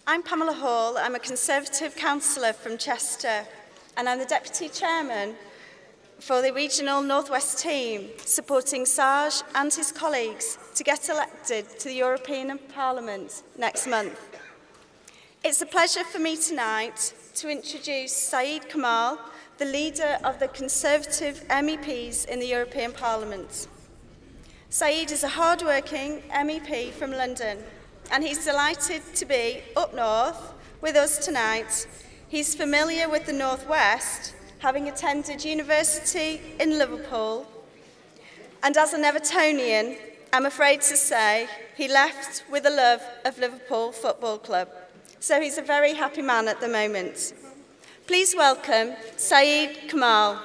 I'm Pamela Hall. I'm a Conservative councillor from Chester, and I'm the Deputy Chairman for the regional North West team, supporting Saj and his colleagues to get elected to the European Parliament next month. It's a pleasure for me tonight to introduce Sajjad Karim, the leader of the Conservative MEPs in the European Parliament. Sajjad is a hard-working MEP from London, and he's delighted to be up north with us tonight. He's familiar with the North West, having attended university in Liverpool, and as an Evertonian, I'm afraid to say he left with a love of Liverpool Football Club. So he's a very happy man at the moment. Please welcome Sajjad Karim.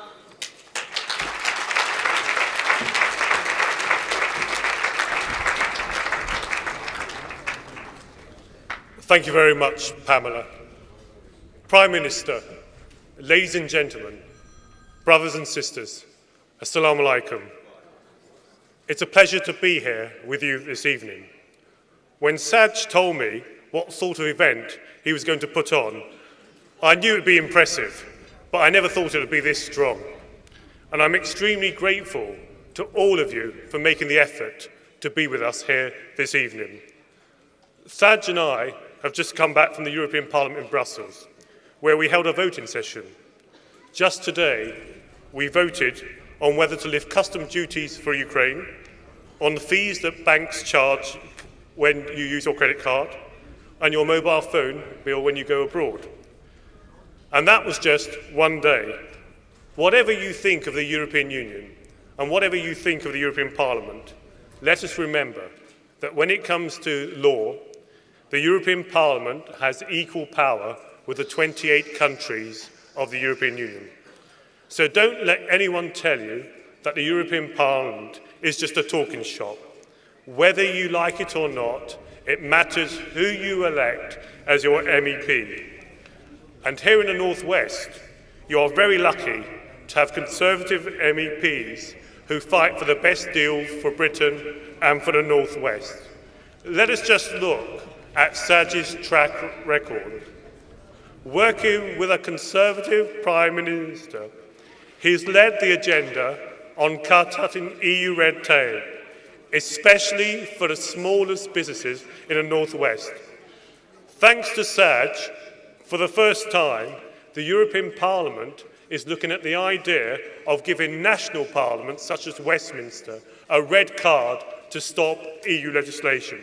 Thank you very much, Pamela. Prime Minister, ladies and gentlemen, brothers and sisters, Assalamu alaikum. It's a pleasure to be here with you this evening. When Saj told me what sort of event he was going to put on, I knew it would be impressive, but I never thought it would be this strong. And I'm extremely grateful to all of you for making the effort to be with us here this evening. Saj and I have just come back from the European Parliament in Brussels, where we held a voting session. Just today, we voted on whether to lift custom duties for Ukraine, on the fees that banks charge when you use your credit card, and your mobile phone bill when you go abroad. And that was just one day. Whatever you think of the European Union, and whatever you think of the European Parliament, let us remember that when it comes to law, the European Parliament has equal power with the 28 countries of the European Union. So don't let anyone tell you that the European Parliament is just a talking shop. Whether you like it or not, it matters who you elect as your MEP. And here in the North West, you are very lucky to have Conservative MEPs who fight for the best deal for Britain and for the North West. Let us just look at Sajjad's track record. Working with a Conservative Prime Minister, he's led the agenda on cutting EU red tape, especially for the smallest businesses in the North West. Thanks to Saj, for the first time, the European Parliament is looking at the idea of giving national parliaments, such as Westminster, a red card to stop EU legislation.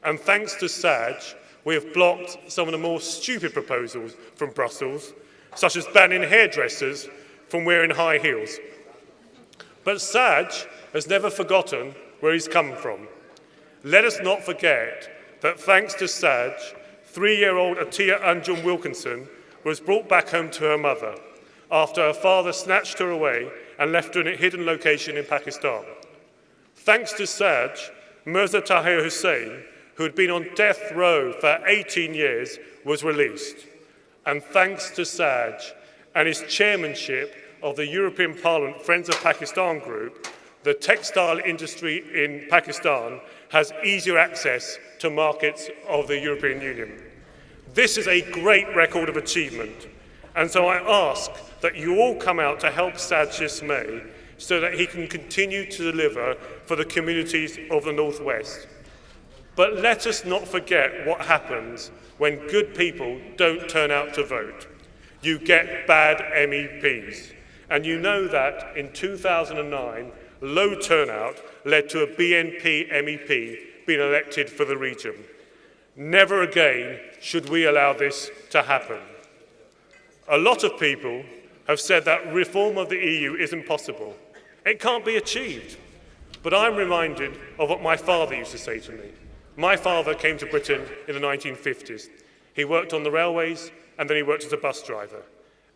And thanks to Saj, we have blocked some of the more stupid proposals from Brussels, such as banning hairdressers from wearing high heels. But Saj has never forgotten where he's come from. Let us not forget that thanks to Saj, 3-year-old Atiya Anjum Wilkinson was brought back home to her mother after her father snatched her away and left her in a hidden location in Pakistan. Thanks to Saj, Mirza Tahir Hussain, who had been on death row for 18 years, was released. And thanks to Saj and his chairmanship of the European Parliament Friends of Pakistan group, the textile industry in Pakistan has easier access to markets of the European Union. This is a great record of achievement, and so I ask that you all come out to help Saj this May so that he can continue to deliver for the communities of the North West. But let us not forget what happens when good people don't turn out to vote. You get bad MEPs. And you know that in 2009, low turnout led to a BNP MEP being elected for the region. Never again should we allow this to happen. A lot of people have said that reform of the EU isn't possible. It can't be achieved. But I'm reminded of what my father used to say to me. My father came to Britain in the 1950s. He worked on the railways and then he worked as a bus driver.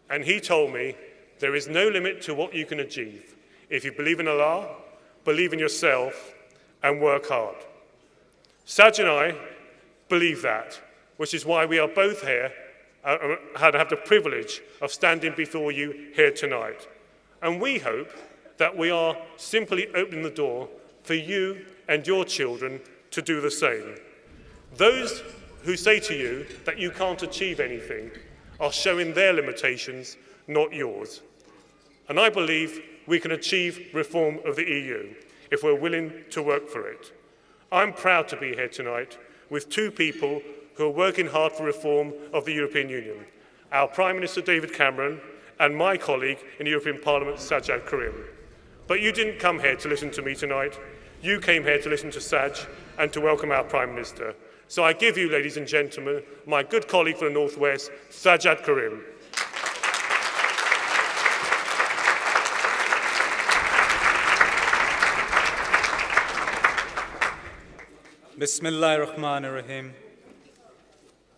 And he told me, there is no limit to what you can achieve if you believe in Allah, believe in yourself, and work hard. Saj and I believe that, which is why we are both here and have the privilege of standing before you here tonight. And we hope that we are simply opening the door for you and your children to do the same. Those who say to you that you can't achieve anything are showing their limitations, not yours. And I believe we can achieve reform of the EU if we're willing to work for it. I'm proud to be here tonight with two people who are working hard for reform of the European Union, our Prime Minister David Cameron and my colleague in the European Parliament, Sajjad Karim. But you didn't come here to listen to me tonight. You came here to listen to Saj and to welcome our Prime Minister. So I give you, ladies and gentlemen, my good colleague from the North West, Sajjad Karim. Bismillahir Rahmanir Rahim.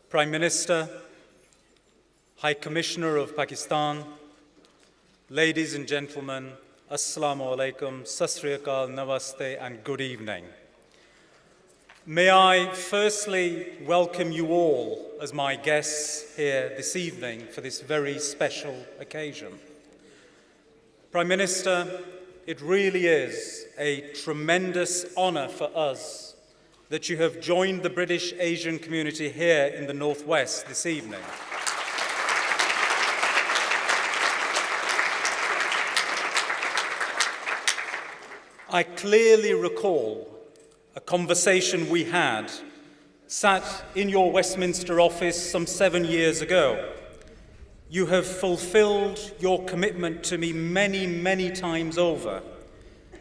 Prime Minister, High Commissioner of Pakistan, ladies and gentlemen, Assalamu alaikum, Sat Sri Akal, Namaste, and good evening. May I firstly welcome you all as my guests here this evening for this very special occasion. Prime Minister, it really is a tremendous honor for us that you have joined the British Asian community here in the North West this evening. I clearly recall a conversation we had sat in your Westminster office some 7 years ago. You have fulfilled your commitment to me many, many times over.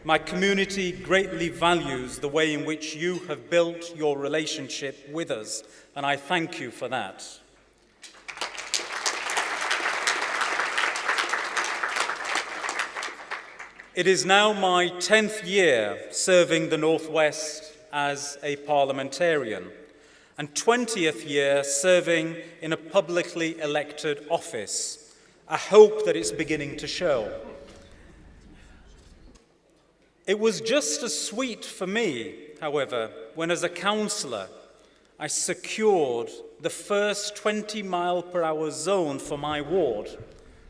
My community greatly values the way in which you have built your relationship with us, and I thank you for that. It is now my 10th year serving the North West as a parliamentarian, and 20th year serving in a publicly elected office. I hope that it's beginning to show. It was just as sweet for me, however, when as a councillor I secured the first 20-mile-per-hour zone for my ward,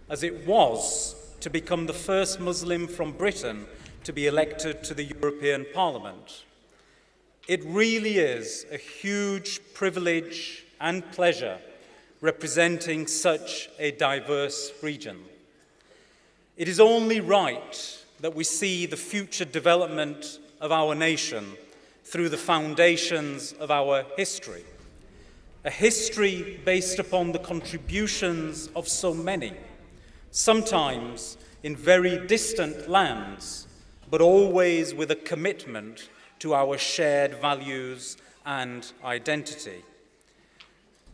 as it was to become the first Muslim from Britain to be elected to the European Parliament. It really is a huge privilege and pleasure representing such a diverse region. It is only right that we see the future development of our nation through the foundations of our history, a history based upon the contributions of so many, sometimes in very distant lands, but always with a commitment to our shared values and identity.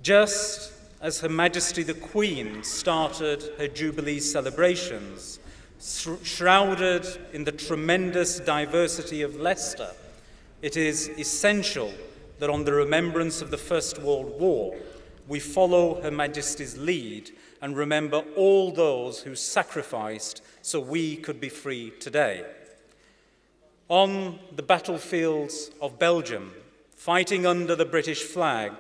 Just as Her Majesty the Queen started her Jubilee celebrations, shrouded in the tremendous diversity of Leicester, it is essential that on the remembrance of the First World War, we follow Her Majesty's lead and remember all those who sacrificed so we could be free today. On the battlefields of Belgium, fighting under the British flag,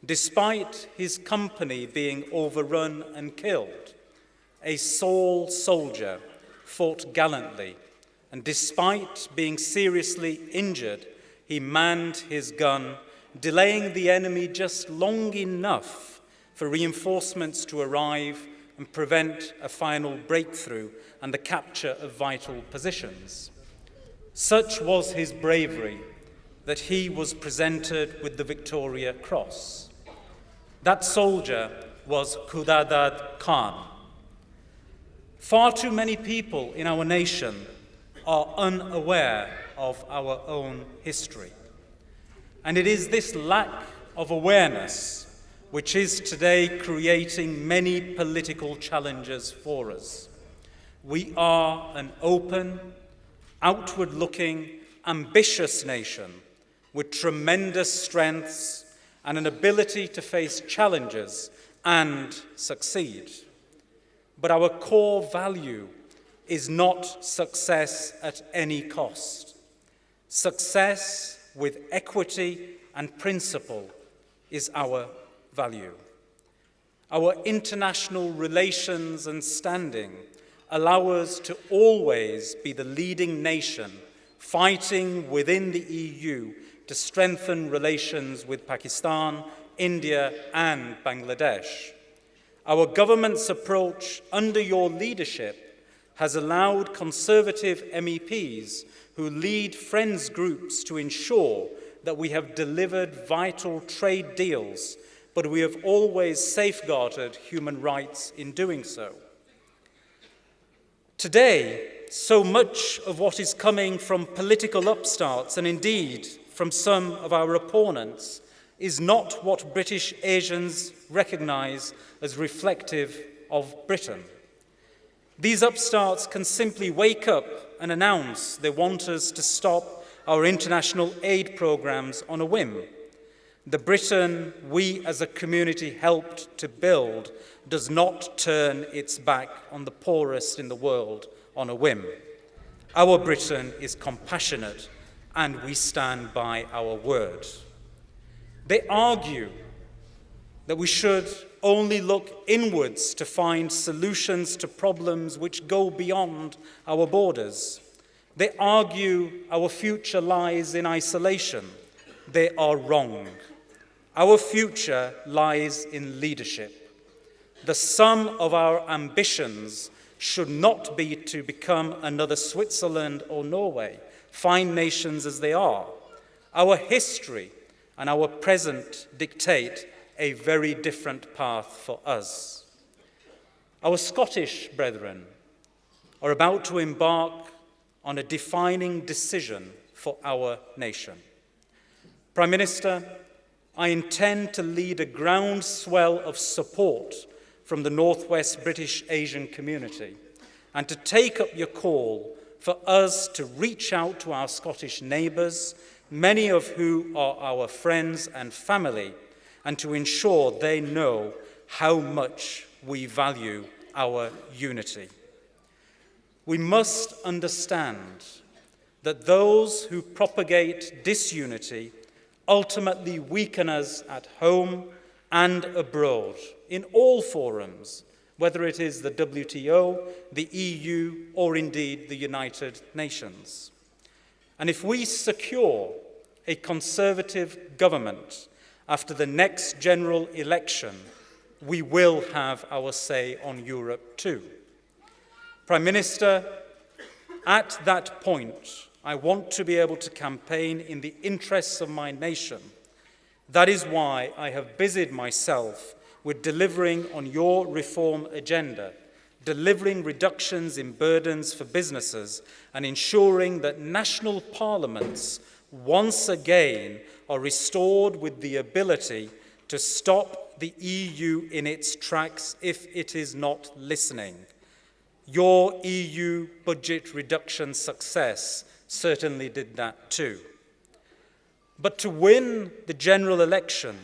despite his company being overrun and killed, a sole soldier fought gallantly, and despite being seriously injured, he manned his gun, delaying the enemy just long enough for reinforcements to arrive and prevent a final breakthrough and the capture of vital positions. Such was his bravery that he was presented with the Victoria Cross. That soldier was Khudadad Khan. Far too many people in our nation are unaware of our own history. And it is this lack of awareness which is today creating many political challenges for us. We are an open, outward-looking, ambitious nation with tremendous strengths and an ability to face challenges and succeed. But our core value is not success at any cost. Success with equity and principle is our value. Our international relations and standing allow us to always be the leading nation fighting within the EU to strengthen relations with Pakistan, India, and Bangladesh. Our government's approach under your leadership has allowed Conservative MEPs who lead friends groups to ensure that we have delivered vital trade deals, but we have always safeguarded human rights in doing so. Today, so much of what is coming from political upstarts, and indeed from some of our opponents, is not what British Asians recognise as reflective of Britain. These upstarts can simply wake up and announce they want us to stop our international aid programmes on a whim. The Britain we as a community helped to build does not turn its back on the poorest in the world on a whim. Our Britain is compassionate, and we stand by our word. They argue that we should only look inwards to find solutions to problems which go beyond our borders. They argue our future lies in isolation. They are wrong. Our future lies in leadership. The sum of our ambitions should not be to become another Switzerland or Norway, fine nations as they are. Our history and our present dictate a very different path for us. Our Scottish brethren are about to embark on a defining decision for our nation. Prime Minister, I intend to lead a groundswell of support from the North West British Asian community and to take up your call for us to reach out to our Scottish neighbours, many of whom are our friends and family, and to ensure they know how much we value our unity. We must understand that those who propagate disunity ultimately weaken us at home and abroad, in all forums, whether it is the WTO, the EU, or indeed the United Nations. And if we secure a Conservative government after the next general election, we will have our say on Europe too. Prime Minister, at that point, I want to be able to campaign in the interests of my nation. That is why I have busied myself with delivering on your reform agenda, delivering reductions in burdens for businesses, and ensuring that national parliaments once again are restored with the ability to stop the EU in its tracks if it is not listening. Your EU budget reduction success certainly did that too. But to win the general election,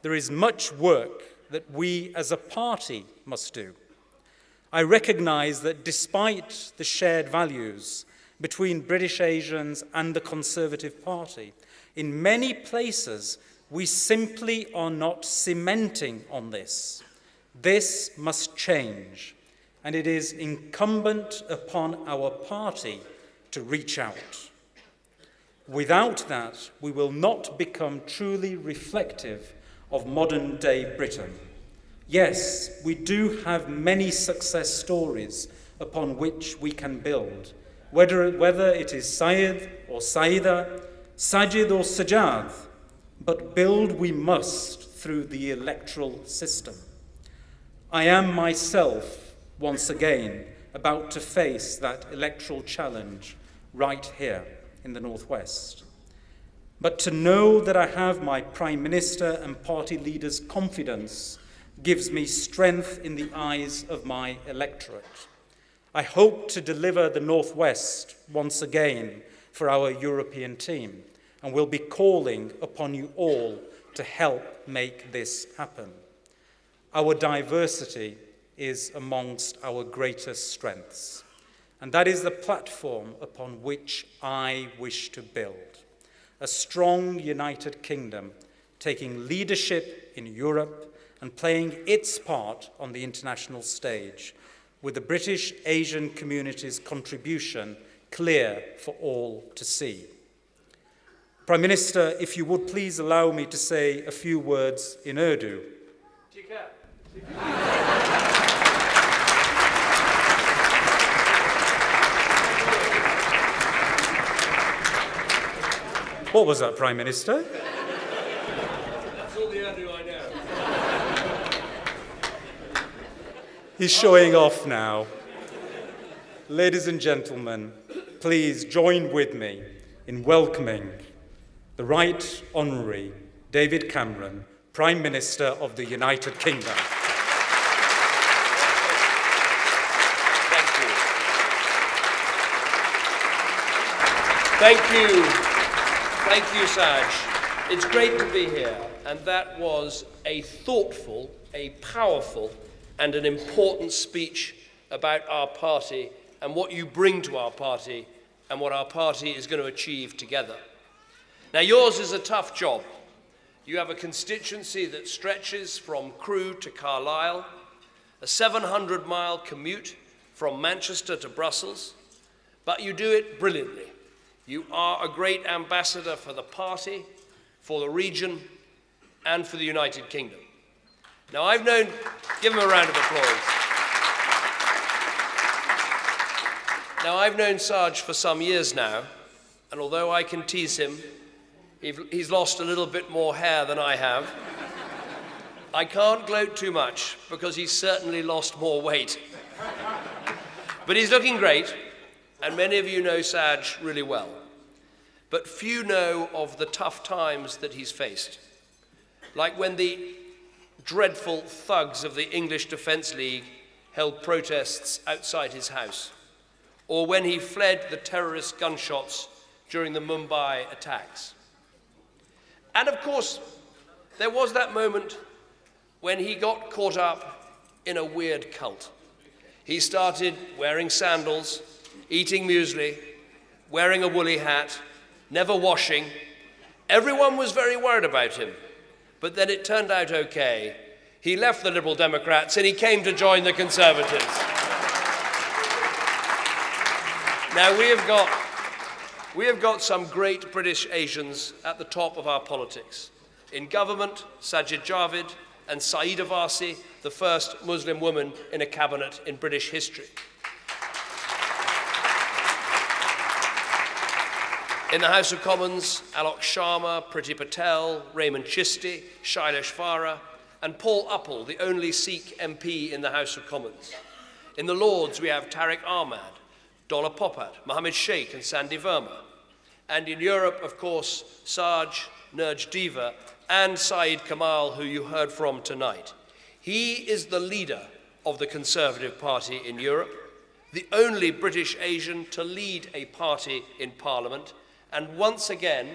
there is much work that we as a party must do. I recognise that despite the shared values between British Asians and the Conservative Party, in many places we simply are not cementing on this. This must change, and it is incumbent upon our party to reach out. Without that, we will not become truly reflective of modern-day Britain. Yes, we do have many success stories upon which we can build, whether it is Syed or Saida, Sajjad or Sajjad, but build we must through the electoral system. I am myself, once again, about to face that electoral challenge right here in the North West. But to know that I have my Prime Minister and party leaders' confidence gives me strength in the eyes of my electorate. I hope to deliver the North West once again for our European team, and will be calling upon you all to help make this happen. Our diversity is amongst our greatest strengths, and that is the platform upon which I wish to build. A strong United Kingdom taking leadership in Europe and playing its part on the international stage, with the British Asian community's contribution clear for all to see. Prime Minister, if you would please allow me to say a few words in Urdu. What was that, Prime Minister? That's all the Urdu I know. He's showing off now. Ladies and gentlemen, please join with me in welcoming the Right Honourary David Cameron, Prime Minister of the United Kingdom. Thank you. Thank you, Saj. It's great to be here, and that was a thoughtful, a powerful, and an important speech about our party and what you bring to our party and what our party is going to achieve together. Now, yours is a tough job. You have a constituency that stretches from Crewe to Carlisle, a 700-mile commute from Manchester to Brussels, but you do it brilliantly. You are a great ambassador for the party, for the region, and for the United Kingdom. Now, I've known, give him a round of applause. Now, I've known Saj for some years now, and although I can tease him, he's lost a little bit more hair than I have. I can't gloat too much because he's certainly lost more weight. But he's looking great, and many of you know Saj really well. But few know of the tough times that he's faced, like when the dreadful thugs of the English Defence League held protests outside his house, or when he fled the terrorist gunshots during the Mumbai attacks. And of course, there was that moment when he got caught up in a weird cult. He started wearing sandals, eating muesli, wearing a woolly hat, never washing. Everyone was very worried about him, but then it turned out okay. He left the Liberal Democrats and he came to join the Conservatives. Now, we have got some great British Asians at the top of our politics. In government, Sajjad Javid and Saeeda Varsi, the first Muslim woman in a cabinet in British history. In the House of Commons, Alok Sharma, Priti Patel, Raymond Chisti, Shailesh Farah, and Paul Uppal, the only Sikh MP in the House of Commons. In the Lords, we have Tariq Ahmad, Dola Popat, Mohammed Sheikh, and Sandy Verma. And in Europe, of course, Saj, Nurj Deva, and Saeed Kamal, who you heard from tonight. He is the leader of the Conservative Party in Europe, the only British Asian to lead a party in Parliament, and once again,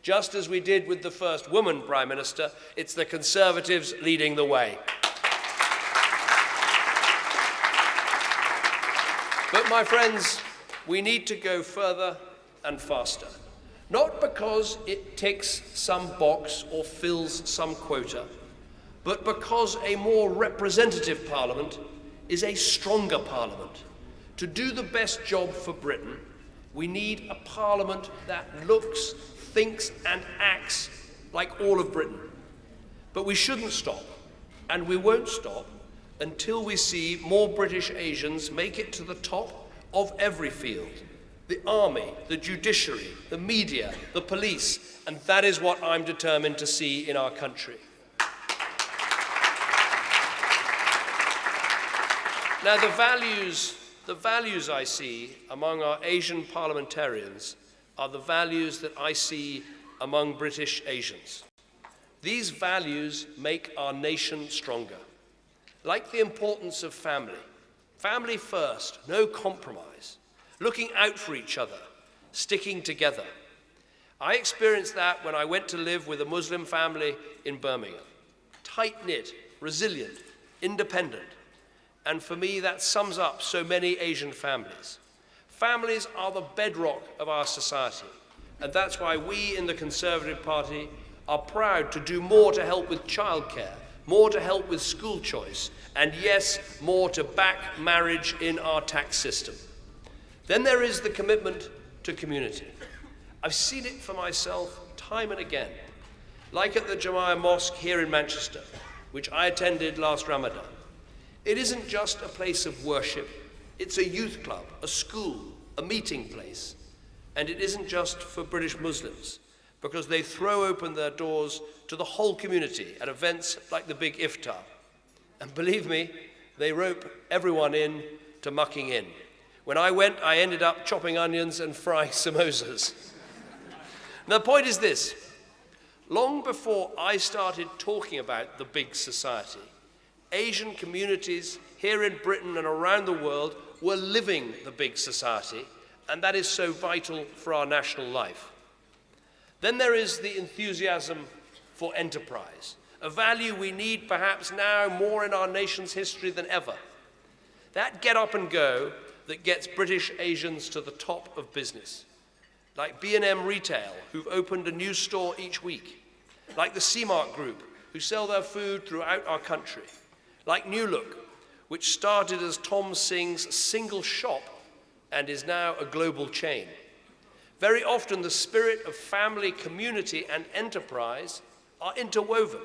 just as we did with the first woman Prime Minister, it's the Conservatives leading the way. But my friends, we need to go further and faster. Not because it ticks some box or fills some quota, but because a more representative Parliament is a stronger Parliament. To do the best job for Britain, we need a Parliament that looks, thinks and acts like all of Britain. But we shouldn't stop, and we won't stop, until we see more British Asians make it to the top of every field. The army, the judiciary, the media, the police, and that is what I'm determined to see in our country. Now, the values I see among our Asian parliamentarians are the values that I see among British Asians. These values make our nation stronger, like the importance of family. Family first, no compromise, looking out for each other, sticking together. I experienced that when I went to live with a Muslim family in Birmingham. Tight-knit, resilient, independent. And for me, that sums up so many Asian families. Families are the bedrock of our society. And that's why we in the Conservative Party are proud to do more to help with childcare, more to help with school choice, and yes, more to back marriage in our tax system. Then there is the commitment to community. I've seen it for myself time and again, like at the Jamia Mosque here in Manchester, which I attended last Ramadan. It isn't just a place of worship, it's a youth club, a school, a meeting place. And it isn't just for British Muslims, because they throw open their doors to the whole community at events like the big iftar. And believe me, they rope everyone in to mucking in. When I went, I ended up chopping onions and frying samosas. Now, the point is this. Long before I started talking about the big society, Asian communities here in Britain and around the world were living the big society, and that is so vital for our national life. Then there is the enthusiasm for enterprise, a value we need perhaps now more in our nation's history than ever. That get up and go that gets British Asians to the top of business, like B&M Retail, who've opened a new store each week, like the C-Mark Group, who sell their food throughout our country, like New Look, which started as Tom Singh's single shop and is now a global chain. Very often the spirit of family, community, and enterprise are interwoven.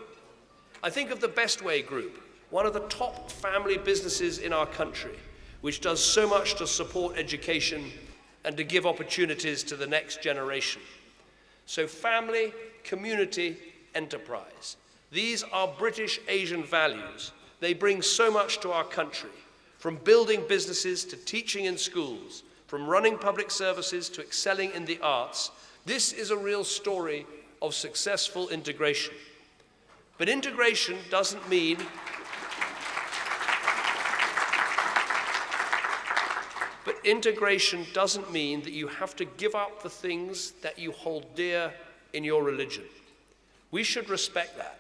I think of the Best Way Group, one of the top family businesses in our country, which does so much to support education and to give opportunities to the next generation. So family, community, enterprise. These are British Asian values. They bring so much to our country, from building businesses to teaching in schools, from running public services to excelling in the arts. This is a real story of successful integration. But integration doesn't mean that you have to give up the things that you hold dear in your religion. We should respect that.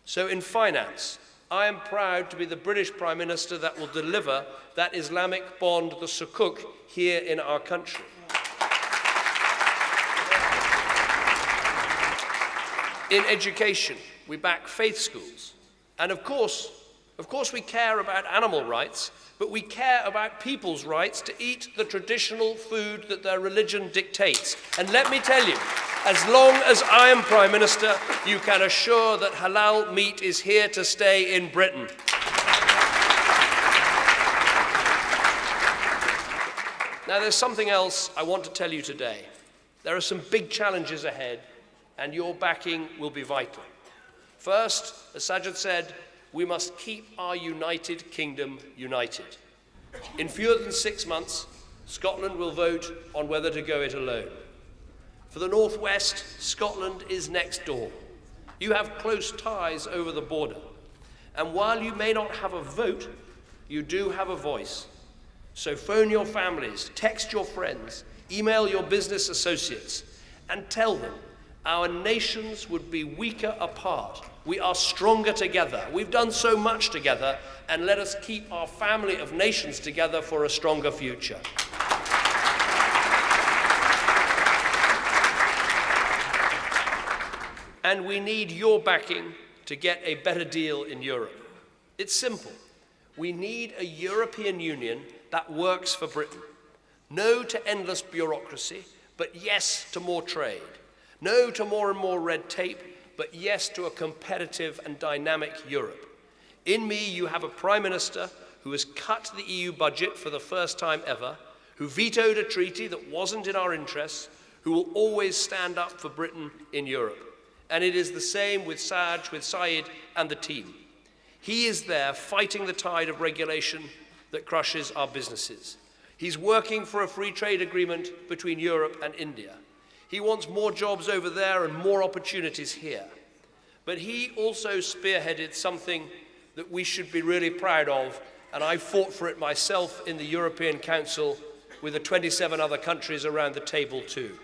So in finance, I am proud to be the British Prime Minister that will deliver that Islamic bond, the Sukuk, here in our country. In education, we back faith schools. And of course we care about animal rights, but we care about people's rights to eat the traditional food that their religion dictates. And let me tell you, as long as I am Prime Minister, you can assure that halal meat is here to stay in Britain. Now, there's something else I want to tell you today. There are some big challenges ahead, and your backing will be vital. First, as Sajjad said, we must keep our United Kingdom united. In fewer than 6 months, Scotland will vote on whether to go it alone. For the North West, Scotland is next door. You have close ties over the border. And while you may not have a vote, you do have a voice. So phone your families, text your friends, email your business associates, and tell them our nations would be weaker apart. We are stronger together. We've done so much together, and let us keep our family of nations together for a stronger future. And we need your backing to get a better deal in Europe. It's simple. We need a European Union that works for Britain. No to endless bureaucracy, but yes to more trade. No to more and more red tape, but yes to a competitive and dynamic Europe. In me, you have a Prime Minister who has cut the EU budget for the first time ever, who vetoed a treaty that wasn't in our interests, who will always stand up for Britain in Europe. And it is the same with Saj, with Saeed, and the team. He is there fighting the tide of regulation that crushes our businesses. He's working for a free trade agreement between Europe and India. He wants more jobs over there and more opportunities here. But he also spearheaded something that we should be really proud of, and I fought for it myself in the European Council with the 27 other countries around the table too.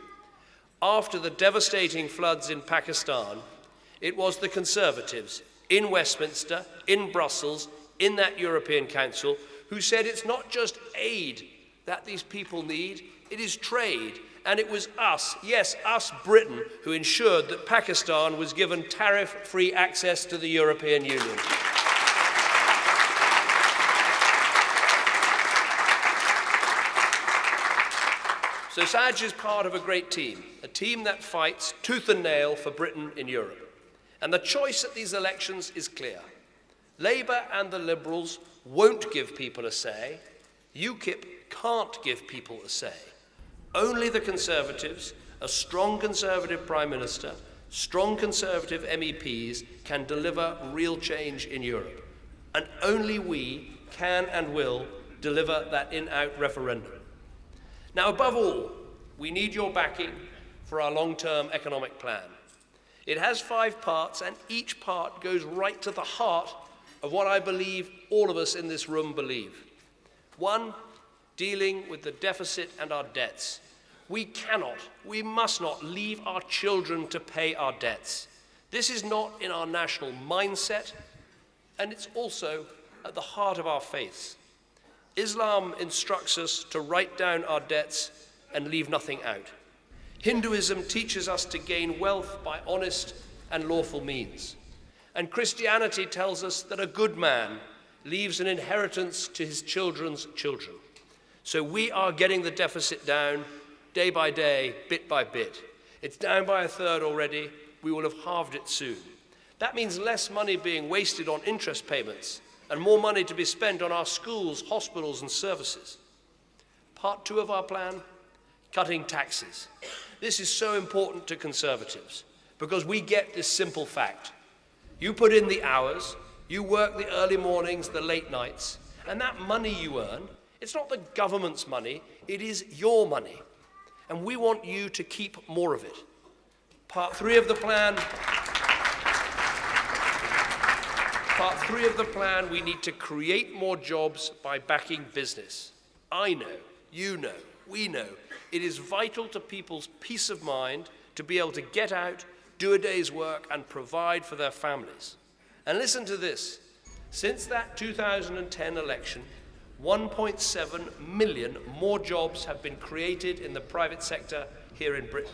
After the devastating floods in Pakistan, it was the Conservatives in Westminster, in Brussels, in that European Council, who said it's not just aid that these people need, it is trade. And it was us, yes, us, Britain, who ensured that Pakistan was given tariff-free access to the European Union. So Sajjad is part of a great team, a team that fights tooth and nail for Britain in Europe. And the choice at these elections is clear. Labour and the Liberals won't give people a say. UKIP can't give people a say. Only the Conservatives, a strong Conservative Prime Minister, strong Conservative MEPs can deliver real change in Europe. And only we can and will deliver that in-out referendum. Now, above all, we need your backing for our long-term economic plan. It has 5 parts, and each part goes right to the heart of what I believe all of us in this room believe. 1, dealing with the deficit and our debts. We must not leave our children to pay our debts. This is not in our national mindset, and it's also at the heart of our faiths. Islam instructs us to write down our debts and leave nothing out. Hinduism teaches us to gain wealth by honest and lawful means. And Christianity tells us that a good man leaves an inheritance to his children's children. So we are getting the deficit down day by day, bit by bit. It's down by 1/3 already. We will have halved it soon. That means less money being wasted on interest payments and more money to be spent on our schools, hospitals, and services. Part 2 of our plan, cutting taxes. This is so important to Conservatives because we get this simple fact. You put in the hours, you work the early mornings, the late nights, and that money you earn, it's not the government's money, it is your money. And we want you to keep more of it. Part 3 of the plan, we need to create more jobs by backing business. I know, you know, we know, it is vital to people's peace of mind to be able to get out, do a day's work, and provide for their families. And listen to this. Since that 2010 election, 1.7 million more jobs have been created in the private sector here in Britain.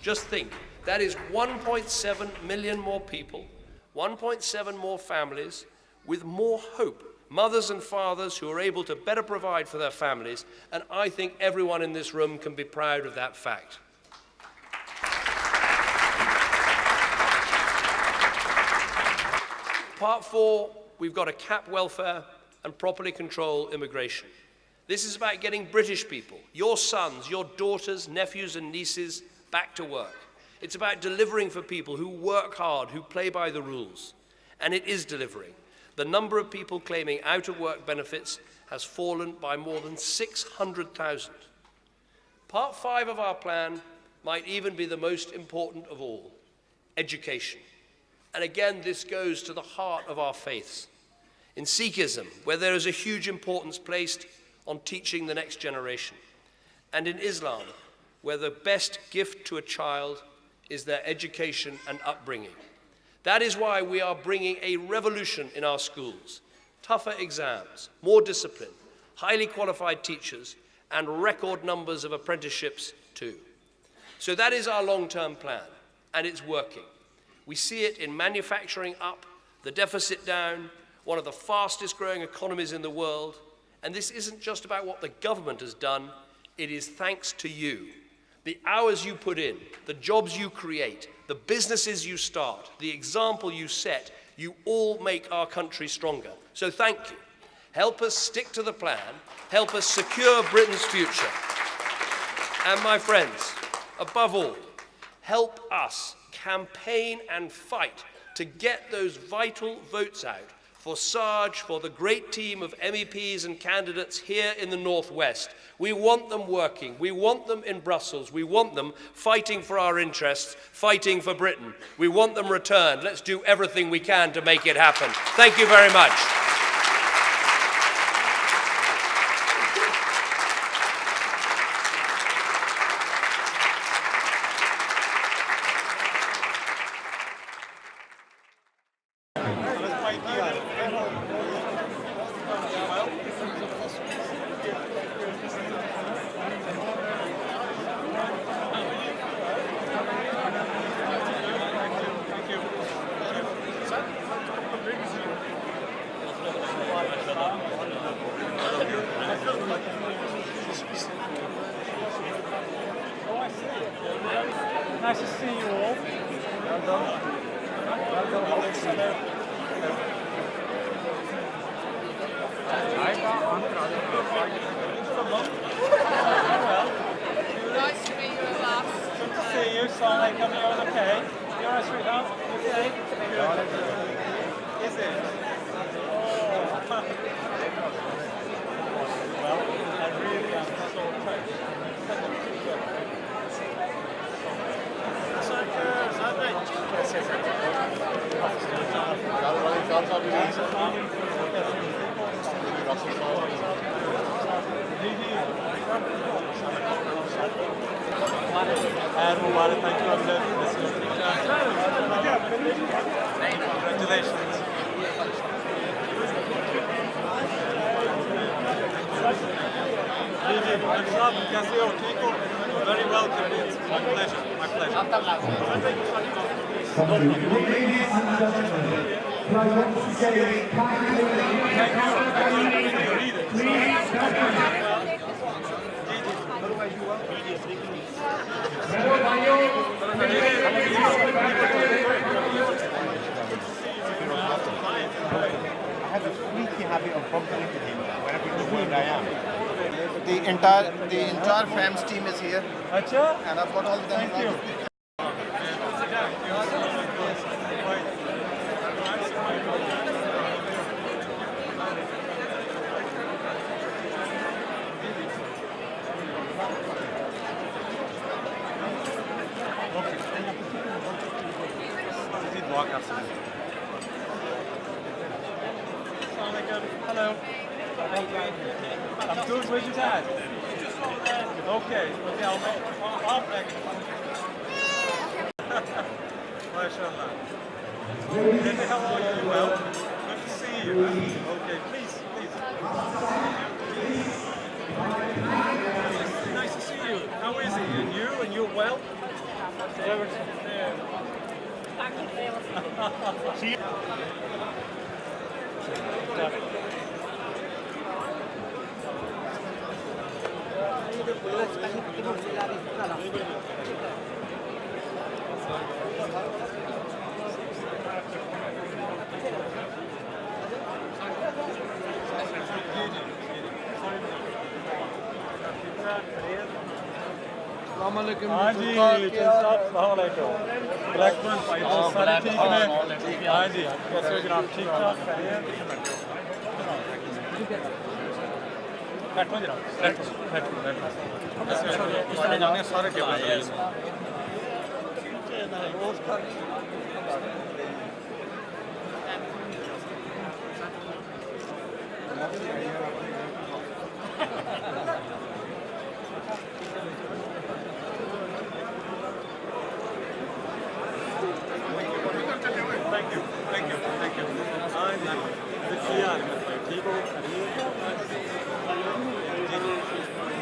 Just think, that is 1.7 million more people, 1.7 more families with more hope, mothers and fathers who are able to better provide for their families, and I think everyone in this room can be proud of that fact. Part 4, we've got to cap welfare and properly control immigration. This is about getting British people, your sons, your daughters, nephews and nieces, back to work. It's about delivering for people who work hard, who play by the rules. And it is delivering. The number of people claiming out-of-work benefits has fallen by more than 600,000. Part 5 of our plan might even be the most important of all, education. And again, this goes to the heart of our faiths. In Sikhism, where there is a huge importance placed on teaching the next generation. And in Islam, where the best gift to a child is their education and upbringing. That is why we are bringing a revolution in our schools. Tougher exams, more discipline, highly qualified teachers, and record numbers of apprenticeships too. So that is our long-term plan, and it's working. We see it in manufacturing up, the deficit down, one of the fastest growing economies in the world. And this isn't just about what the government has done, it is thanks to you. The hours you put in, the jobs you create, the businesses you start, the example you set, you all make our country stronger. So thank you. Help us stick to the plan, help us secure Britain's future. And my friends, above all, help us campaign and fight to get those vital votes out for Sajjad, for the great team of MEPs and candidates here in the North West. We want them working. We want them in Brussels. We want them fighting for our interests, fighting for Britain. We want them returned. Let's do everything we can to make it happen. Thank you very much. Nice to meet you at last. Good to see you. Assalamu alaikum. You're okay? You're all right, sweetheart? You okay? Good. Is it? Oh. Well, I really am so touched. Mubarak, thank you. Congratulations. Very welcome. It's my pleasure. My pleasure. Ladies and gentlemen, I want to say kindly, please stand up. I have a sneaky habit of bumping into him wherever I am. The entire FAMS team is here, Acha? and I've got all of them. Thank you. Hello. I'm good. Where's your dad? Okay. I'll make it. MashaAllah. How are you? Well, good to see you. Okay, please. Nice to see you. How is he? And you? And you're well? See you. हाँ जी अस्सलाम वालेकुम Blackburn सारे ठीक हैं हाँ जी कैसे हो जनाब ठीक ठाक बैठो जनाब बैठो सारे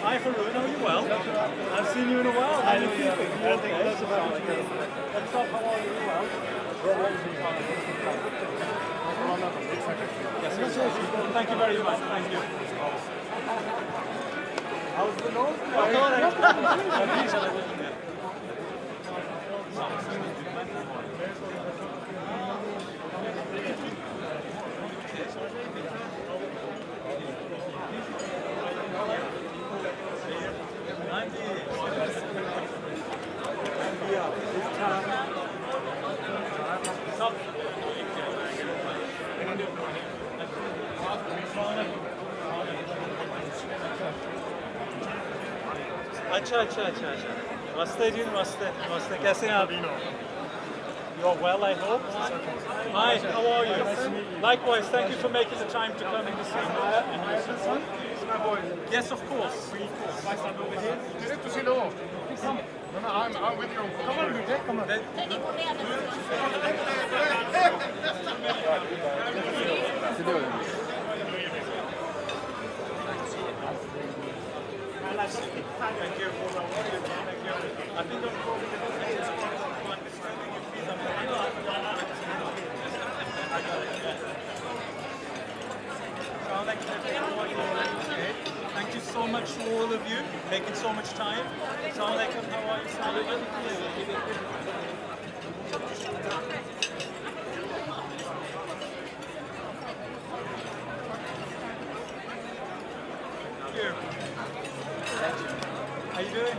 Hi, Haroon, how are you well? I've seen you in a while. How are you keeping? You okay? What's up? How are you? Well? Yes, thank you very much. Thank you. How's the nose? अच्छा नमस्ते जी नमस्ते कैसे हैं आप You are well, I hope. Hi, how are you? Nice to meet you. Likewise, thank you for making the time to come in to see me. And your son? Yes, of course. I'm with you. Come on, Vijay, come on. Thank you. Thank you. I think I'm Thank you so much to all of you, making so much time. Assalamu alaikum, how are you? How you doing?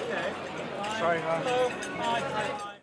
Okay. Sorry, man. Hello. Hi.